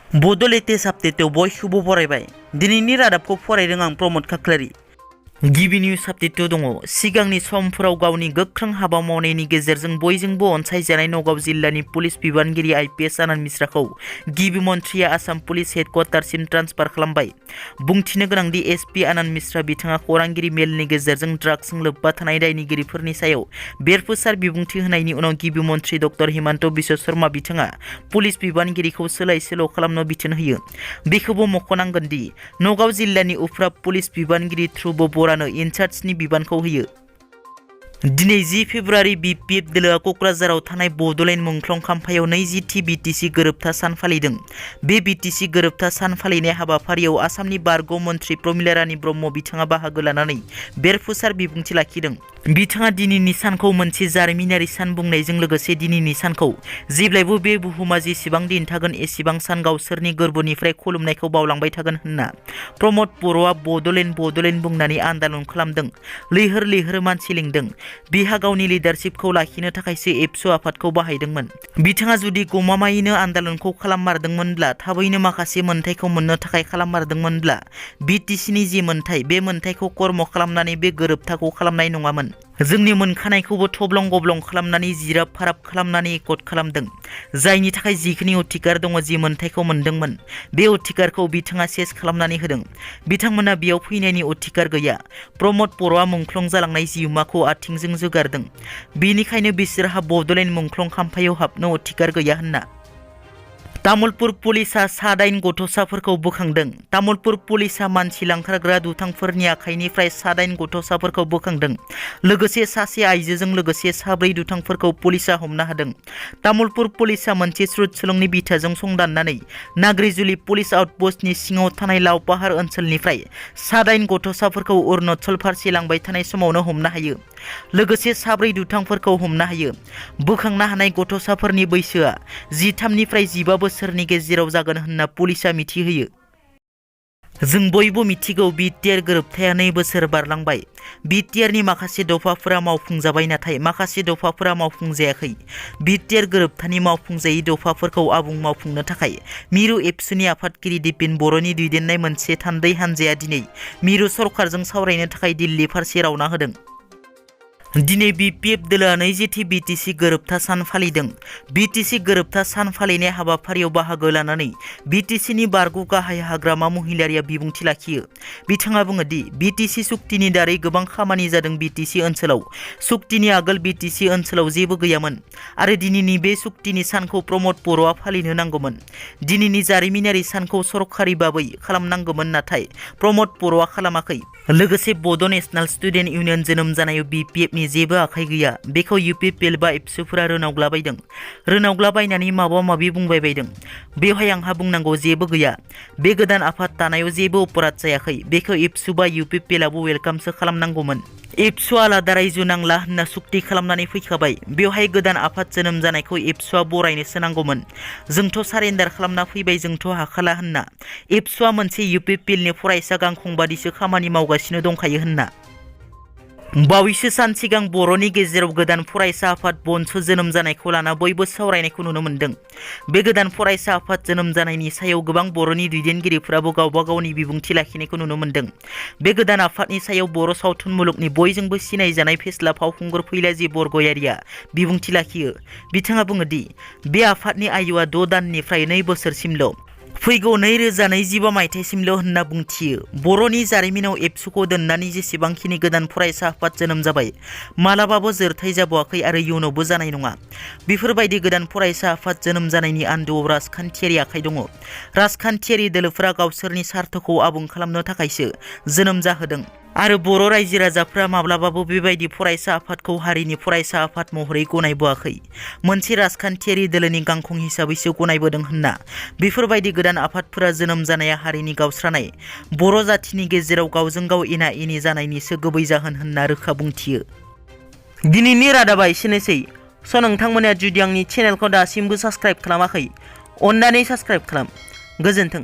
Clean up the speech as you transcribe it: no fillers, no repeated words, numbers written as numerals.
बड' लेटेस्ट आपडेटआव बयखौबो बरायबाय। दिनैनि रादाबखौ फरायदों आं प्रमद खाख्लारि। गिबि निउज आपडेटआव दङ। सिगांनि समफोराव गावनि गोख्रों हाबा मावनायनि गेजेरजों बयजोंबो अनसायजानाय नगाव जिल्लानि पुलिस बिबानगिरि आइपिएस आनन्द मिश्राखौ गिबि मन्थ्रिया आसाम पुलिस हेडक्वार्टारसिम ट्रान्सफार खालामबाय। बुंथिनो गोनांदि एसपि आनन्द मिश्रा बिथाङा खौरांगिरि मेलनि गेजेरजों ड्राग्सजों लोब्बा थानाय दायनिगिरिफोरनि सायाव बेरफुसार बिबुंथि होनायनि उनाव गिबि मन्थ्रि डक्टर हिमन्त बिश्व शर्मा बिथाङा पुलिस बिबानगिरिखौ सोलाय सोल' खालामनो बिथोन होयो। बेखौबो मख'नांगोन दि नगाव जिल्लानि उफ्रा पुलिस बिबानगिरि ध्रुब बरानो इनचार्जनि बिबानखौ होयो। दिनै 10 फेब्रुवारि बिपिएफ दोलोआ क'क्राझाराव थानाय बड'लेण्ड मुंख्लं खाम्फायाव 20थि बिटिसि गोरोबथा सान फालिदों। बे बिटिसि गोरोबथा सान फालिनाय हाबाफारियाव आसामनि बारग' मन्थ्रि प्रमिला रानी ब्रह्म बिथाङा बाहागो लानानै बेरफुसार बिबुंथि लाखिदों। बिथाङा दिनैनि सानखौ मोनसे जारिमिनारि सान बुंनायजों लोगोसे दिनैनि सानखौ जेब्लायबो बे बुहुमा जेसेबां दिन थागोन एसेबां सान गावसोरनि गोरबोनिफ्राय खुलुमनायखौ बावलांबाय थागोन होनना प्रमद बर'आ बड'लेण्ड बुंनानै आन्दालन खालामदों। लैहोर लैहोर मानसि लिंदों। बिहा गावनि लिडारशिपखौ लाखिनो थाखायसो एबसु आफादखौ बाहायदोंमोन। बिथाङा जुदि गमामायैनो आन्दालनखौ खालाममारदोंमोनब्ला थाबैनो माखासे मोनथायखौ मोननो थाखाय खालाममारदोंमोनब्ला बिटिसिनि जि मोनथाय बे मोनथायखौ कर्म खालामनानै बे गोरोबथाखौ खालामनाय नङामोन। जोंनि मोनखानायखौबो थब्लं गब्लं खालामनानै जिराब फाराब खालामनानै एकट खालामदों। जायनि थाखाय जिखिनि अधिकार दङ जि मोनथायखौ मोनदोंमोन बे अधिकारखौ बिथाङा सेस खालामनानै होदों। बिथांमोना बेयाव फैनायनि अधिकार गैया। प्रमद बर'आ मुंख्लं जालांनाय जिउमाखौ आथिंजों जोगारदों। बेनिखायनो बिसोरहा बड'लेण्ड मुंख्लं खाम्फायाव हाबनो अधिकार गैया होनना। तामुलपुर पुलिसा 7 गथ'साफोरखौ बोखांदों। तामुलपुर पुलिसा मानसि लांखारग्रा दुथांफोरनि आखाइनिफ्राय 7 गथ'साफोरखौ बोखांदों। लोगोसे सासे आइजोजों लोगोसे 4 दुथांफोरखौ पुलिसा हमनो हादों। तामुलपुर पुलिसा मोनसे श्रुतसुलुंनि बिथाजों संदाननानै नाग्रिजुलि पुलिस आउटपस्टनि सिङाव थानाय लावपाहार ओनसोलनिफ्राय 7 गथ'साफोरखौ अरुणाचल फारसे लांबाय थानाय समावनो हमनो हायो। लोगोसे 4 दुथांफोरखौ हमनो हायो। बोखांनो हानाय गथ'साफोरनि बैसोआ 13निफ्राय 15 बोसोरनि गेजेराव जागोन होनना पुलिसा मिथिहोयो। जों बयबो मिथिगौ बिटिआर गोरोबथाया 2 बोसोर बारलांबाय। बिटिआरनि माखासे दफाफोरा मावफुंजाबाय नाथाय माखासे दफाफोरा मावफुंजायाखै। बिटिआर गोरोबथानि मावफुंजायै दफाफोरखौ आबुं मावफुंनो थाखाय मिरु एबसुनि आफादगिरि दिपेन बर'नि दैदेननाय मोनसे थान्दै हान्जाया दिनै मिरु सरकारजों सावरायनो थाखाय दिल्ली फारसे रावना होदों। दिनै बिपिएफ दोलोआ 20थि बिटिसि गोरोबथा सान फालिदों। बिटिसि गोरोबथा सान फालिनाय हाबाफारियाव बाहागो लानानै बिटिसिनि बारग' गाहाय हाग्रामा महिलारिया बिबुंथि लाखियो। बिथाङा बुङो दि बिटिसि सुक्तिनि दारै गोबां खामानि जादों। बिटिसि ओनसोलाव सुक्तिनि आगोल बिटिसि ओनसोलाव जेबो गैयामोन आरो दिनैनि बे सुक्तिनि सानखौ प्रमद बर'आ फालिनो नांगौमोन। दिनैनि जारिमिनारि सानखौ सरखारि बाबै खालामनांगौमोन नाथाय प्रमद बर'आ खालामाखै। लोगोसे बड' नेशनेल स्टुडेन्ट इउनियन जोनोम जानायाव बिपिएफनि जेबो आखाइ गैया। बेखौ इउपिपिएल बा एबसुफोरा रोनावग्लाबायदों। रोनावग्लाबायनानै माबा माबि बुंबाय बायदों। बेवहाय आंहा बुंनांगौ जेबो गैया। बे गोदान आफाद दानायाव जेबो अपराध जायाखै। बेखौ एबसु बा इउपिपिएलआबो वेलकामसो खालामनांगौमोन। एबसु आलादा रायजो नांला होनना सुक्ति खालामनानै फैखाबाय। बेवहाय गोदान आफाद जोनोम जानायखौ एबसुआ बरायनोसो नांगौमोन। जोंथ' सारेन्डार खालामना फैबाय जोंथ' हाखाला होनना। एबसुआ मोनसे इउपिपिएलनि फरायसा गांखं बादिसो खामानि मावगासिनो दंखायो होनना। बावैसो सान सिगां बर'नि गेजेराव गोदान फरायसा आफाद बनसु जोनोम जानायखौ लाना बयबो सावरायनायखौ नुनो मोन्दों। बे गोदान फरायसा आफाद जोनोम जानायनि सायाव गोबां बर'नि दैदेनगिरिफोराबो गावबा गावनि बिबुंथि लाखिनायखौ नुनो मोन्दों। बे गोदान आफादनि सायाव बर' सावथुन मुलुगनि बयजोंबो सिनायजानाय फेस्ला फावखुंगुर फैलाजि बरगयारिया बिबुंथि लाखियो। बिथाङा बुङो दि बे आफादनि आयुआ 6 दाननिफ्राय 2 बोसोरसिमल'। फैगौ 2025 मायथाइसिमल' होनना बुंथियो। बर'नि जारिमिनाव एबसुखौ दोननानै जेसेबांखिनि गोदान फरायसा आफाद जोनोम जाबाय मालाबाबो जोरथाय जाबावाखै आरो इयुनावबो जानाय नङा। बेफोरबायदि गोदान फरायसा आफाद जोनोम जानायनि आन्दोआव राजखान्थियारि आखाइ दङ। राजखान्थियारि दोलोफोरा गावसोरनि सार्थखौ आबुं खालामनो थाखायसो जोनोम जाहोदों आरो बर' रायजो राजाफ्रा माब्लाबाबो बेबायदि फरायसा आफादखौ हारिनि फरायसा आफाद महरै गनायबोआखै। मोनसे राजखान्थियारि दोलोनि गांखं हिसाबैसो गनायबोदों होनना बेफोरबायदि गोदान आफादफोरा जोनोम जानाया हारिनि गावस्रानाय बर' जाथिनि गेजेराव गावजों गाव एना एनि जानायनिसो गुबै जाहोन होनना रोखा बुंथियो। दिनैनि रादाबा एसेनोसै। नोंथांमोना जुदि आंनि चेनेलखौ दासिमबो साबस्क्राइब खालामाखै अन्नानै साबस्क्राइब खालाम। गोजोन्थों।